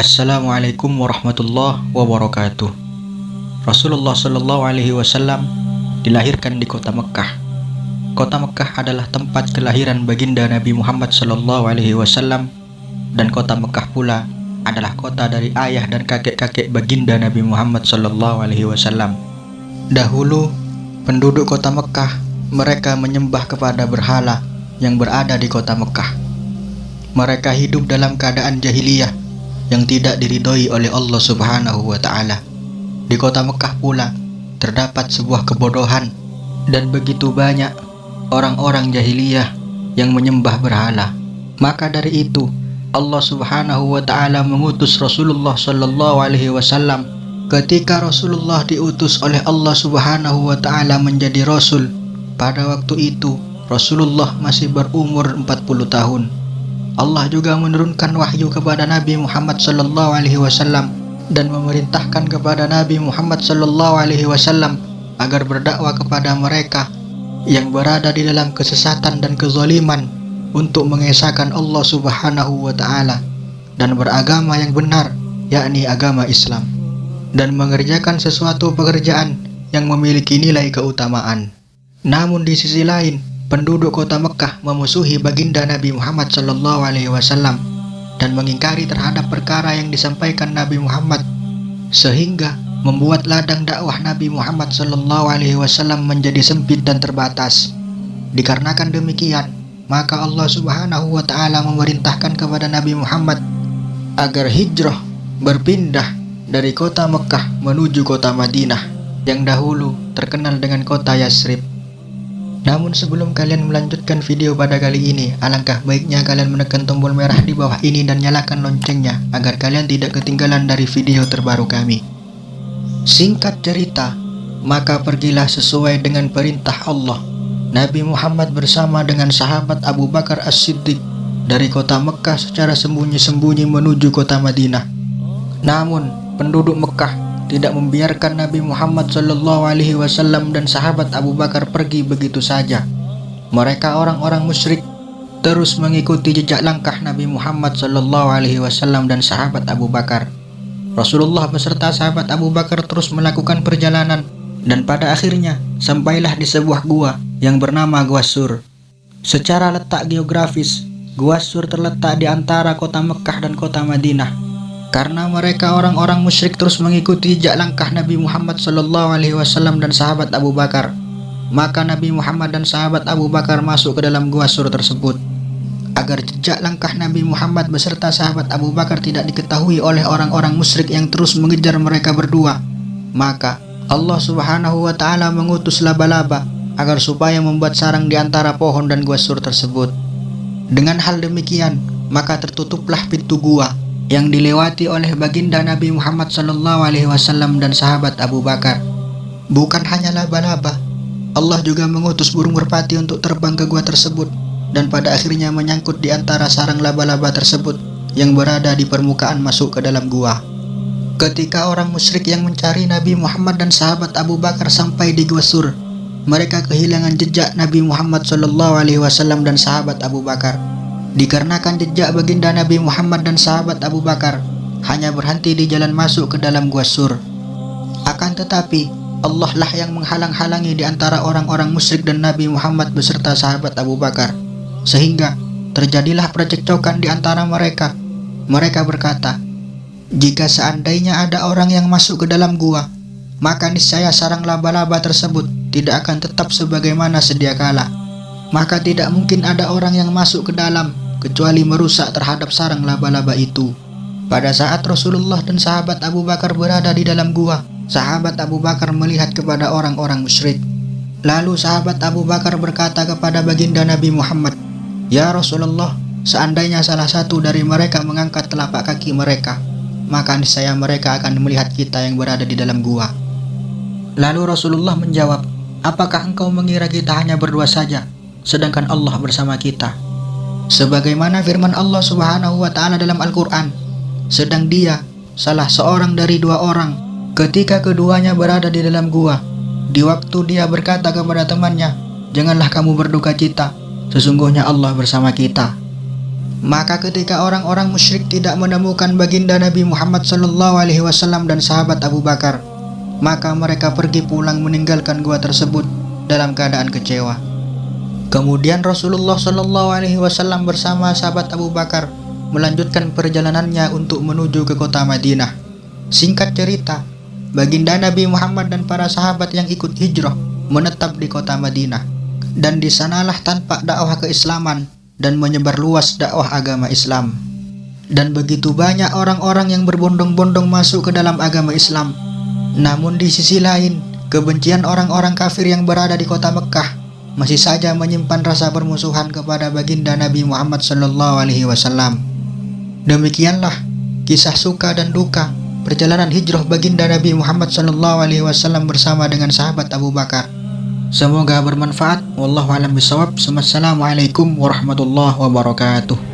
Assalamualaikum warahmatullahi wabarakatuh. Rasulullah Shallallahu Alaihi Wasallam dilahirkan di kota Mekkah. Kota Mekkah adalah tempat kelahiran baginda Nabi Muhammad Shallallahu Alaihi Wasallam, dan kota Mekkah pula adalah kota dari ayah dan kakek-kakek baginda Nabi Muhammad Shallallahu Alaihi Wasallam. Dahulu, penduduk kota Mekkah mereka menyembah kepada berhala yang berada di kota Mekkah. Mereka hidup dalam keadaan jahiliyah yang tidak diridhoi oleh Allah Subhanahu wa Ta'ala. Di kota Mekkah pula terdapat sebuah kebodohan, dan begitu banyak orang-orang jahiliyah yang menyembah berhala. Maka dari itu Allah Subhanahu wa Ta'ala mengutus Rasulullah Sallallahu Alaihi Wasallam. Ketika Rasulullah diutus oleh Allah Subhanahu wa Ta'ala menjadi Rasul, pada waktu itu Rasulullah masih berumur 40 tahun. Allah juga menurunkan wahyu kepada Nabi Muhammad Sallallahu Alaihi Wasallam dan memerintahkan kepada Nabi Muhammad Sallallahu Alaihi Wasallam agar berdakwah kepada mereka yang berada di dalam kesesatan dan kezaliman untuk mengesahkan Allah Subhanahu wa Ta'ala dan beragama yang benar, yakni agama Islam, dan mengerjakan sesuatu pekerjaan yang memiliki nilai keutamaan. Namun di sisi lain, penduduk kota Mekkah memusuhi baginda Nabi Muhammad Sallallahu Alaihi Wasallam dan mengingkari terhadap perkara yang disampaikan Nabi Muhammad, sehingga membuat ladang dakwah Nabi Muhammad Sallallahu Alaihi Wasallam menjadi sempit dan terbatas. Dikarenakan demikian, maka Allah Subhanahu wa Ta'ala memerintahkan kepada Nabi Muhammad agar hijrah berpindah dari kota Mekkah menuju kota Madinah yang dahulu terkenal dengan kota Yasrib. Namun sebelum kalian melanjutkan video pada kali ini, alangkah baiknya kalian menekan tombol merah di bawah ini dan nyalakan loncengnya agar kalian tidak ketinggalan dari video terbaru kami. Singkat cerita, maka pergilah sesuai dengan perintah Allah. Nabi Muhammad bersama dengan sahabat Abu Bakar As-Siddiq dari kota Mekkah secara sembunyi-sembunyi menuju kota Madinah. Namun penduduk Mekkah tidak membiarkan Nabi Muhammad Sallallahu Alaihi Wasallam dan sahabat Abu Bakar pergi begitu saja. Mereka orang-orang musyrik terus mengikuti jejak langkah Nabi Muhammad Sallallahu Alaihi Wasallam dan sahabat Abu Bakar. Rasulullah beserta sahabat Abu Bakar terus melakukan perjalanan, dan pada akhirnya sampailah di sebuah gua yang bernama Gua Sur. Secara letak geografis, Gua Sur terletak di antara kota Mekkah dan kota Madinah. Karena mereka orang-orang musyrik terus mengikuti jejak langkah Nabi Muhammad Sallallahu Alaihi Wasallam dan sahabat Abu Bakar, maka Nabi Muhammad dan sahabat Abu Bakar masuk ke dalam Gua Sur tersebut. Agar jejak langkah Nabi Muhammad beserta sahabat Abu Bakar tidak diketahui oleh orang-orang musyrik yang terus mengejar mereka berdua, maka Allah Subhanahu wa Ta'ala mengutus laba-laba agar supaya membuat sarang di antara pohon dan Gua Sur tersebut. Dengan hal demikian, maka tertutuplah pintu gua yang dilewati oleh baginda Nabi Muhammad Sallallahu Alaihi Wasallam dan sahabat Abu Bakar. Bukan hanya laba-laba, Allah juga mengutus burung merpati untuk terbang ke gua tersebut, dan pada akhirnya menyangkut di antara sarang laba-laba tersebut yang berada di permukaan masuk ke dalam gua. Ketika orang musyrik yang mencari Nabi Muhammad dan sahabat Abu Bakar sampai di Gua Sur, mereka kehilangan jejak Nabi Muhammad Sallallahu Alaihi Wasallam dan sahabat Abu Bakar. Dikarenakan jejak baginda Nabi Muhammad dan sahabat Abu Bakar hanya berhenti di jalan masuk ke dalam Gua Sur. Akan tetapi Allah lah yang menghalang-halangi di antara orang-orang musyrik dan Nabi Muhammad beserta sahabat Abu Bakar, sehingga terjadilah percekcokan di antara mereka. Mereka berkata, jika seandainya ada orang yang masuk ke dalam gua, maka niscaya sarang laba-laba tersebut tidak akan tetap sebagaimana sedia kala. Maka tidak mungkin ada orang yang masuk ke dalam kecuali merusak terhadap sarang laba-laba itu. Pada saat Rasulullah dan sahabat Abu Bakar berada di dalam gua, sahabat Abu Bakar melihat kepada orang-orang musyrik. Lalu sahabat Abu Bakar berkata kepada baginda Nabi Muhammad, "Ya Rasulullah, seandainya salah satu dari mereka mengangkat telapak kaki mereka, maka niscaya mereka akan melihat kita yang berada di dalam gua." Lalu Rasulullah menjawab, "Apakah engkau mengira kita hanya berdua saja, sedangkan Allah bersama kita? Sebagaimana firman Allah Subhanahu wa Ta'ala dalam Al-Quran, sedang dia salah seorang dari dua orang ketika keduanya berada di dalam gua. Di waktu dia berkata kepada temannya, janganlah kamu berduka cita, sesungguhnya Allah bersama kita." Maka ketika orang-orang musyrik tidak menemukan baginda Nabi Muhammad SAW dan sahabat Abu Bakar, maka mereka pergi pulang meninggalkan gua tersebut dalam keadaan kecewa. Kemudian Rasulullah SAW bersama sahabat Abu Bakar melanjutkan perjalanannya untuk menuju ke kota Madinah. Singkat cerita, baginda Nabi Muhammad dan para sahabat yang ikut hijrah menetap di kota Madinah, dan di sanalah tampak dakwah keislaman dan menyebar luas dakwah agama Islam. Dan begitu banyak orang-orang yang berbondong-bondong masuk ke dalam agama Islam. Namun di sisi lain, kebencian orang-orang kafir yang berada di kota Mekkah masih saja menyimpan rasa permusuhan kepada baginda Nabi Muhammad SAW. Demikianlah kisah suka dan duka perjalanan hijrah baginda Nabi Muhammad SAW bersama dengan sahabat Abu Bakar. Semoga bermanfaat. Wallahu a'lam bishawab. Wassalamualaikum warahmatullahi wabarakatuh.